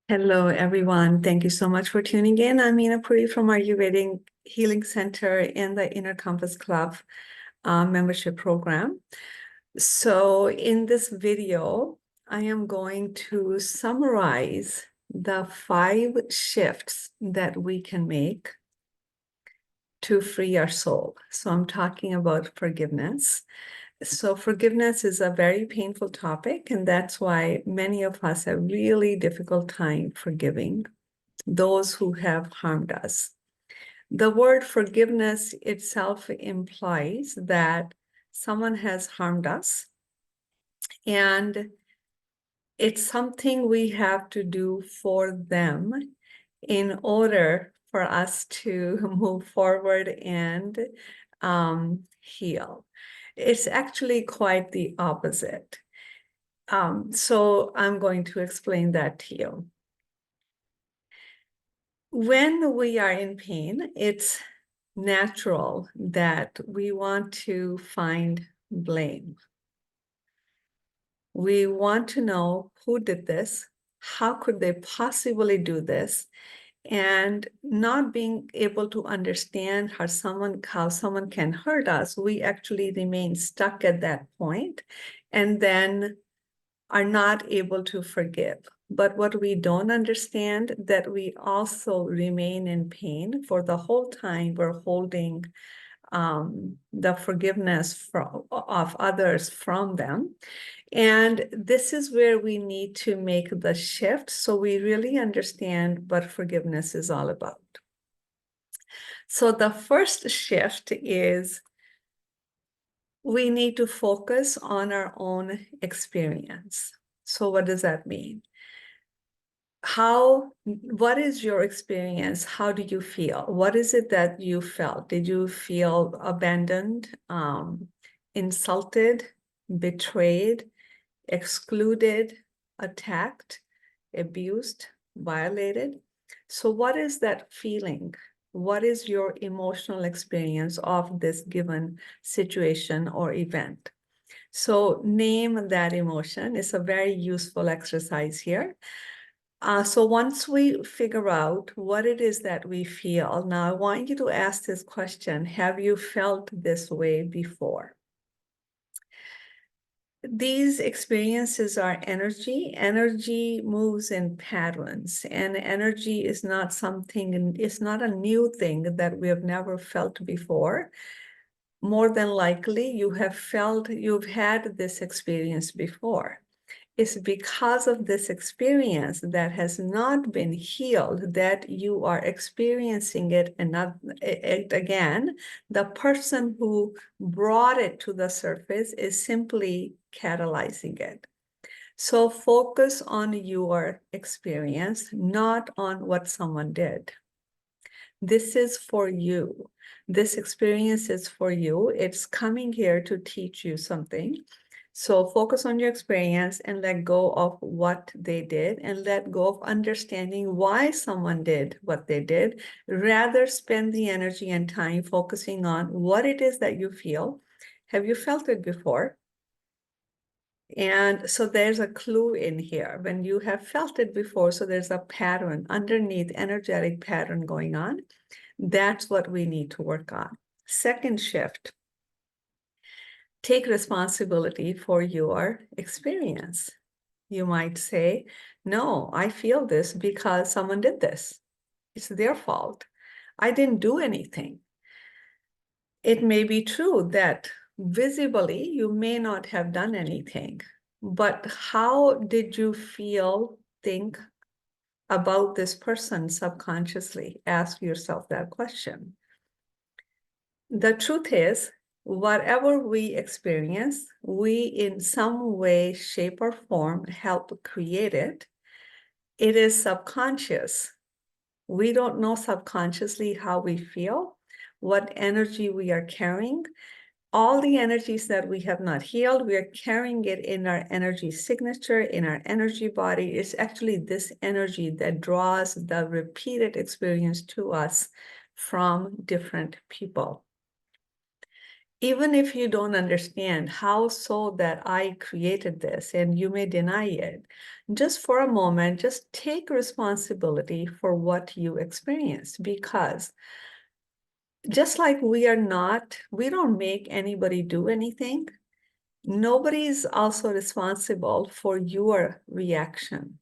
Hello, everyone. Thank you so much for tuning in. I'm Meena Puri from Ayurvedic Healing Center in the Inner Compass Club membership program. So in this video, I am going to summarize the 5 shifts that we can make to free our soul. So I'm talking about forgiveness. So forgiveness is a very painful topic, and that's why many of us have really difficult time forgiving those who have harmed us. The word forgiveness itself implies that someone has harmed us, and it's something we have to do for them in order for us to move forward and heal. It's actually quite the opposite. So I'm going to explain that to you. When we are in pain, it's natural that we want to find blame. We want to know who did this, how could they possibly do this, and not being able to understand how someone can hurt us, we actually remain stuck at that point and then are not able to forgive. But what we don't understand, that we also remain in pain for the whole time we're holding the forgiveness of others from them. And this is where we need to make the shift so we really understand what forgiveness is all about. So the first shift is we need to focus on our own experience. So what does that mean? What is your experience? How do you feel? What is it that you felt? Did you feel abandoned, insulted, betrayed, excluded, attacked, abused, violated? So what is that feeling? What is your emotional experience of this given situation or event? So name that emotion. It's a very useful exercise here. So once we figure out what it is that we feel, now I want you to ask this question: have you felt this way before? These experiences are energy. Energy moves in patterns, and energy is not something, it's not a new thing that we have never felt before. More than likely, you've had this experience before. It's because of this experience that has not been healed that you are experiencing it again. The person who brought it to the surface is simply catalyzing it. So focus on your experience, not on what someone did. This is for you. This experience is for you. It's coming here to teach you something. So focus on your experience and let go of what they did, and let go of understanding why someone did what they did. Rather, spend the energy and time focusing on what it is that you feel. Have you felt it before? And so there's a clue in here. When you have felt it before, so there's a pattern underneath, energetic pattern going on. That's what we need to work on. Second shift. Take responsibility for your experience. You might say, no, I feel this because someone did this. It's their fault. I didn't do anything. It may be true that visibly you may not have done anything, but how did you think about this person subconsciously? Ask yourself that question. The truth is, whatever we experience, we in some way, shape, or form help create it. It is subconscious. We don't know subconsciously how we feel, what energy we are carrying. All the energies that we have not healed, we are carrying it in our energy signature, in our energy body. It's actually this energy that draws the repeated experience to us from different people. Even if you don't understand how so that I created this and you may deny it, just for a moment, just take responsibility for what you experienced, because just like we don't make anybody do anything, nobody's also responsible for your reaction,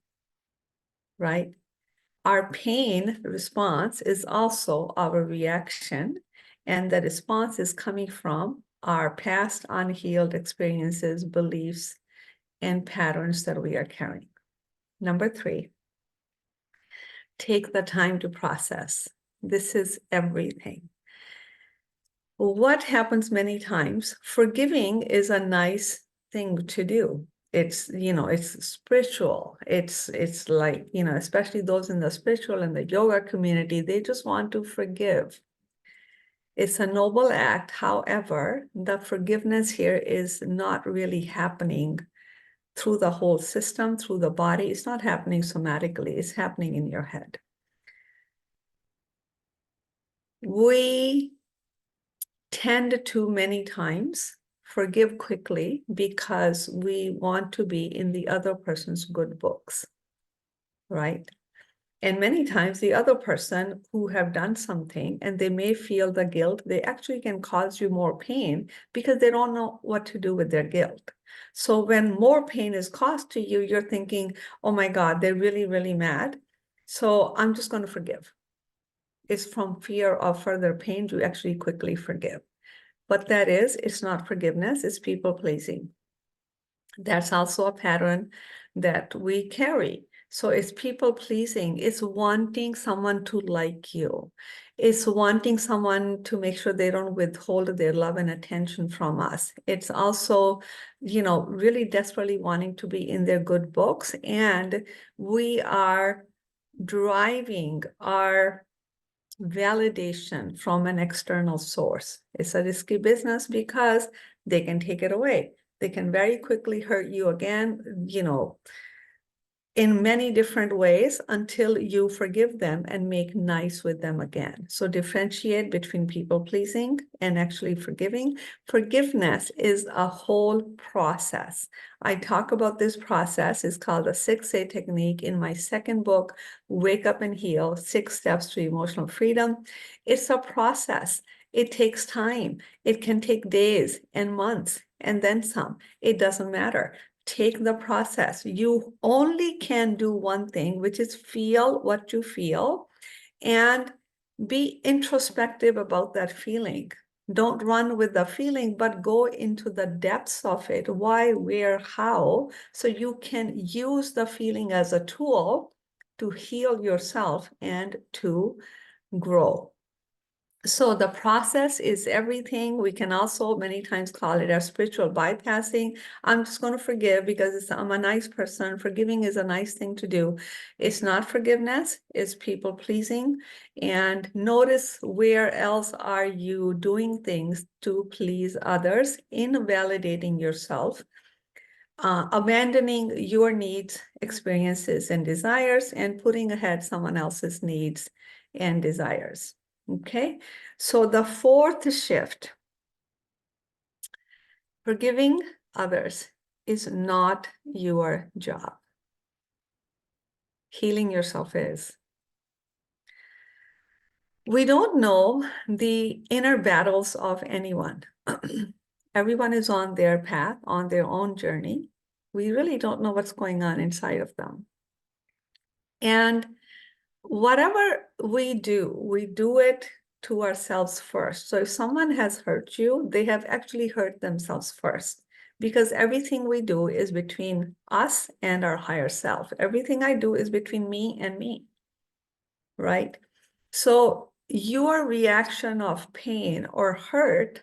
right? Our pain response is also our reaction, and the response is coming from our past unhealed experiences, beliefs, and patterns that we are carrying. Number 3, take the time to process. This is everything. What happens many times, forgiving is a nice thing to do. It's, it's spiritual. It's like, especially those in the spiritual and the yoga community, they just want to forgive. It's a noble act. However, the forgiveness here is not really happening through the whole system, through the body. It's not happening somatically. It's happening in your head. We tend to many times forgive quickly because we want to be in the other person's good books, right? And many times the other person who have done something and they may feel the guilt, they actually can cause you more pain because they don't know what to do with their guilt. So when more pain is caused to you, you're thinking, oh my God, they're really, really mad. So I'm just going to forgive. It's from fear of further pain to actually quickly forgive. What that is, it's not forgiveness, it's people pleasing. That's also a pattern that we carry. So it's people pleasing. It's wanting someone to like you. It's wanting someone to make sure they don't withhold their love and attention from us. It's also, really desperately wanting to be in their good books. And we are driving our validation from an external source. It's a risky business because they can take it away. They can very quickly hurt you again, in many different ways until you forgive them and make nice with them again. So differentiate between people pleasing and actually forgiving. Forgiveness is a whole process. I talk about this process. It's called the 6A technique in my second book, Wake Up and Heal, 6 Steps to Emotional Freedom. It's a process. It takes time. It can take days and months and then some. It doesn't matter. Take the process. You only can do one thing, which is feel what you feel and be introspective about that feeling. Don't run with the feeling, but go into the depths of it. Why, where, how, so you can use the feeling as a tool to heal yourself and to grow. So the process is everything. We can also many times call it a spiritual bypassing. I'm just going to forgive because I'm a nice person. Forgiving is a nice thing to do. It's not forgiveness, it's people pleasing. And notice where else are you doing things to please others, invalidating yourself, abandoning your needs, experiences, and desires, and putting ahead someone else's needs and desires. Okay, so the 4th shift, forgiving others is not your job. Healing yourself is. We don't know the inner battles of anyone. Everyone is on their path, on their own journey. We really don't know what's going on inside of them. And whatever we do it to ourselves first. So if someone has hurt you, they have actually hurt themselves first, because everything we do is between us and our higher self. Everything I do is between me and me, right? So your reaction of pain or hurt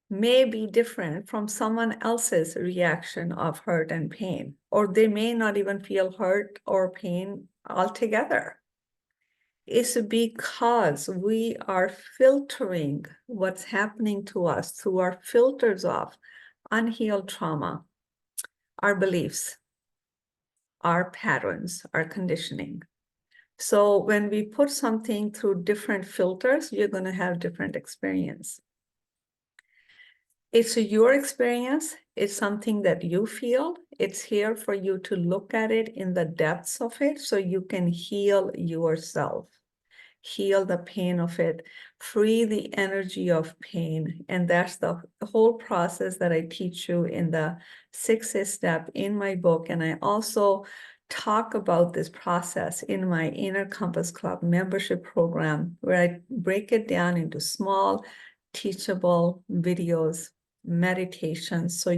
may be different from someone else's reaction of hurt and pain, or they may not even feel hurt or pain altogether. Is because we are filtering what's happening to us through our filters of unhealed trauma, our beliefs, our patterns, our conditioning. So when we put something through different filters, you're going to have different experience. It's your experience. It's something that you feel. It's here for you to look at it in the depths of it so you can heal yourself, heal the pain of it, free the energy of pain. And that's the whole process that I teach you in the 6 step in my book. And I also talk about this process in my Inner Compass Club membership program, where I break it down into small, teachable videos, meditations. So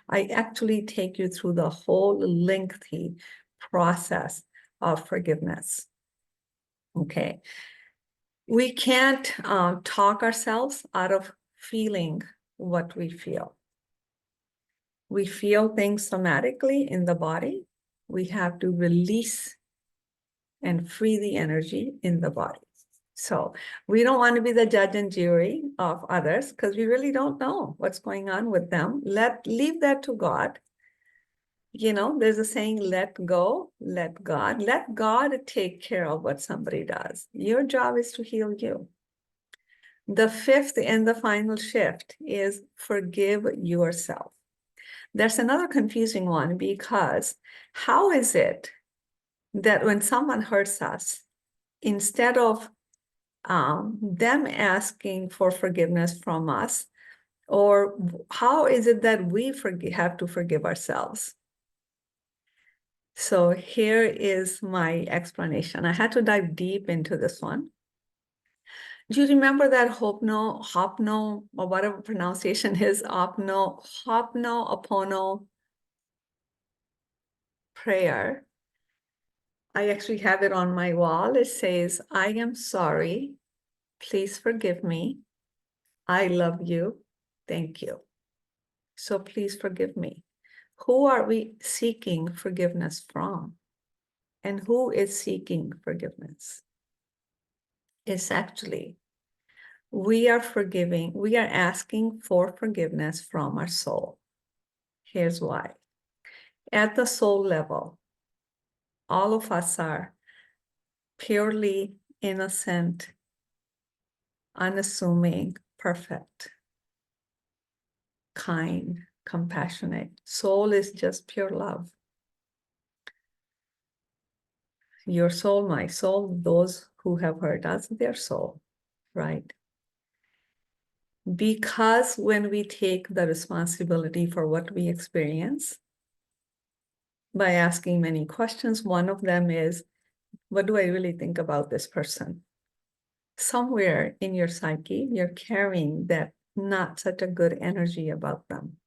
I actually take you through the whole lengthy process of forgiveness. Okay. We can't talk ourselves out of feeling what we feel. We feel things somatically in the body. We have to release and free the energy in the body. So we don't want to be the judge and jury of others because we really don't know what's going on with them. Leave that to God. You know, there's a saying, let go, let God. Let God take care of what somebody does. Your job is to heal you. The 5th and the final shift is forgive yourself. There's another confusing one, because how is it that when someone hurts us, instead of them asking for forgiveness from us, or how is it that we have to forgive ourselves? So here is my explanation. I had to dive deep into this one. Do you remember that Hopno, or whatever pronunciation is, Ho'oponopono prayer? I actually have it on my wall. It says, I am sorry. Please forgive me. I love you. Thank you. So please forgive me. Who are we seeking forgiveness from? And who is seeking forgiveness? It's actually, we are asking for forgiveness from our soul. Here's why. At the soul level, all of us are purely innocent, unassuming, perfect, kind, compassionate. Soul is just pure love. Your soul, my soul, those who have hurt us, their soul, right? Because when we take the responsibility for what we experience by asking many questions, one of them is, what do I really think about this person? Somewhere in your psyche, you're carrying that not such a good energy about them.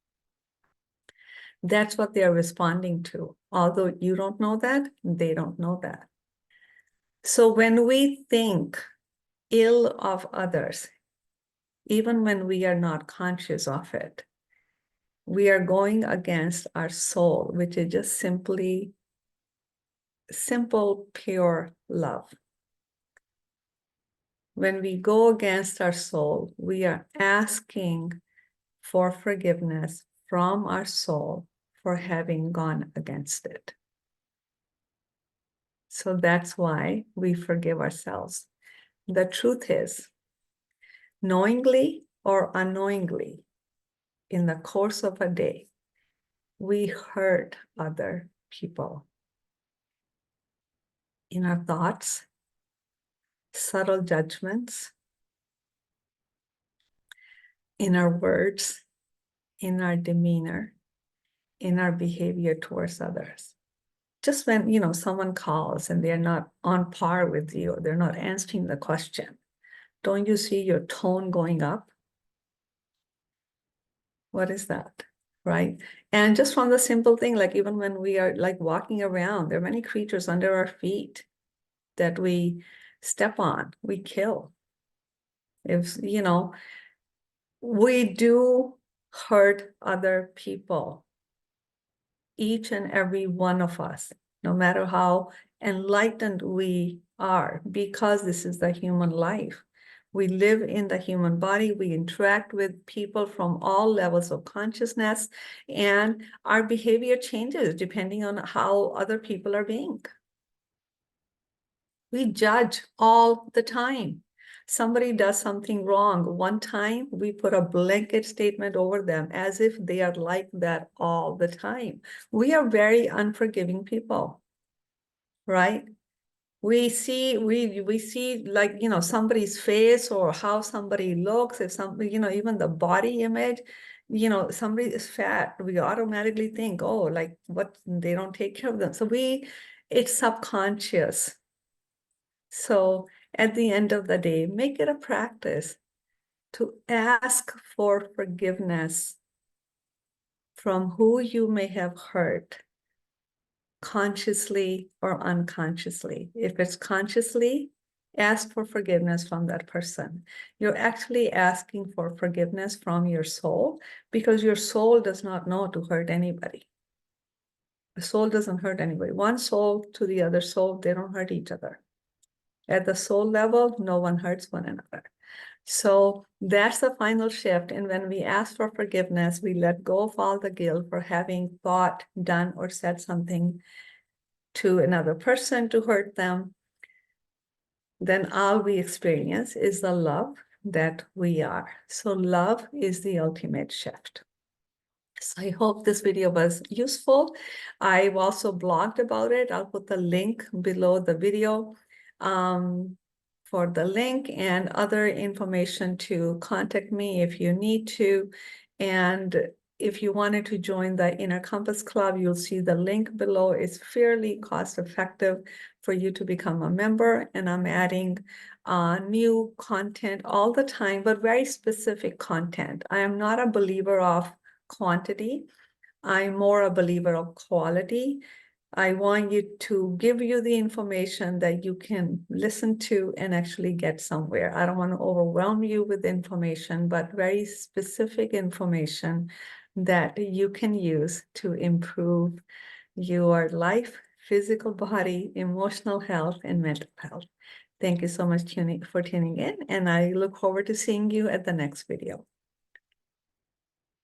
That's what they're responding to. Although you don't know that, they don't know that. So when we think ill of others, even when we are not conscious of it, we are going against our soul, which is just simple, pure love. When we go against our soul, we are asking for forgiveness from our soul for having gone against it. So that's why we forgive ourselves. The truth is, knowingly or unknowingly, in the course of a day, we hurt other people in our thoughts, subtle judgments, in our words, in our demeanor, in our behavior towards others. Just when, someone calls and they're not on par with you, they're not answering the question, don't you see your tone going up? What is that, right? And just from the simple thing, like even when we are like walking around, there are many creatures under our feet that we step on, we kill. We do hurt other people, each and every one of us, no matter how enlightened we are, because this is the human life. We live in the human body, we interact with people from all levels of consciousness, and our behavior changes depending on how other people are being. We judge all the time. Somebody does something wrong one time, we put a blanket statement over them as if they are like that all the time. We are very unforgiving people, right? We see like, somebody's face or how somebody looks, if somebody, even the body image, somebody is fat, we automatically think, oh, like what, they don't take care of them. So it's subconscious. So at the end of the day, make it a practice to ask for forgiveness from who you may have hurt, consciously or unconsciously. If it's consciously, ask for forgiveness from that person. You're actually asking for forgiveness from your soul, because your soul does not know to hurt anybody. The soul doesn't hurt anybody. One soul to the other soul, they don't hurt each other. At the soul level, no one hurts one another. So that's the final shift. And when we ask for forgiveness, we let go of all the guilt for having thought, done, or said something to another person to hurt them. Then all we experience is the love that we are. So love is the ultimate shift. So I hope this video was useful. I've also blogged about it. I'll put the link below the video for the link and other information to contact me if you need to. And if you wanted to join the Inner Compass Club, you'll see the link below. It's fairly cost effective for you to become a member. And I'm adding new content all the time, but very specific content. I am not a believer of quantity. I'm more a believer of quality. I want you to give you the information that you can listen to and actually get somewhere. I don't want to overwhelm you with information, but very specific information that you can use to improve your life, physical body, emotional health, and mental health. Thank you so much for tuning in, and I look forward to seeing you at the next video.